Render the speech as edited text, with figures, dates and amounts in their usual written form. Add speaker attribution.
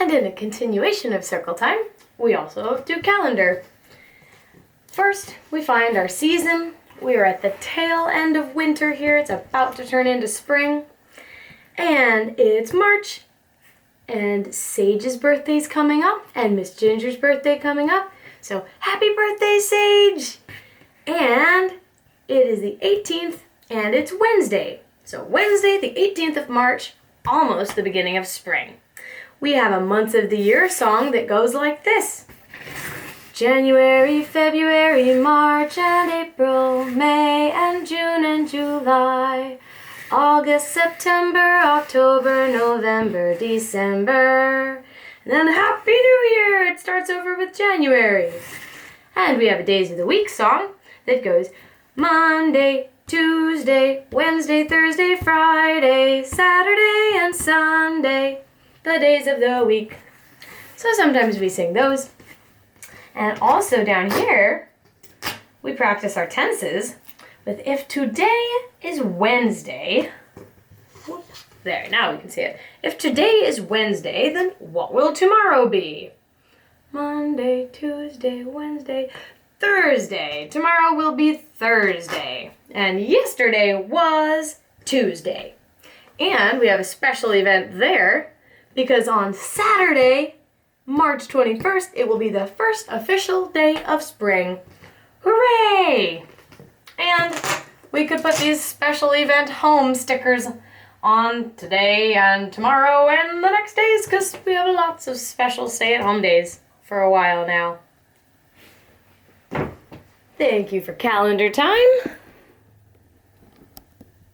Speaker 1: And in a continuation of circle time, we also do calendar. First, we find our season. We are at the tail end of winter here. It's about to turn into spring. And it's March. And Sage's birthday's coming up. And Miss Ginger's birthday coming up. So happy birthday, Sage! And it is the 18th and it's Wednesday. So Wednesday, the 18th of March, almost the beginning of spring. We have a month of the year song that goes like this. January, February, March and April, May and June and July, August, September, October, November, December, and then Happy New Year! It starts over with January. And we have a Days of the Week song that goes Monday, Tuesday, Wednesday, Thursday, Friday, Saturday, and Sunday, the days of the week. So sometimes we sing those. And also down here, we practice our tenses with if today is Wednesday. There, now we can see it. If today is Wednesday, then what will tomorrow be? Monday, Tuesday, Wednesday, Thursday. Tomorrow will be Thursday. And yesterday was Tuesday. And we have a special event there because on Saturday, March 21st, it will be the first official day of spring. Hooray! And we could put these special event home stickers on today and tomorrow and the next days because we have lots of special stay-at-home days for a while now. Thank you for calendar time.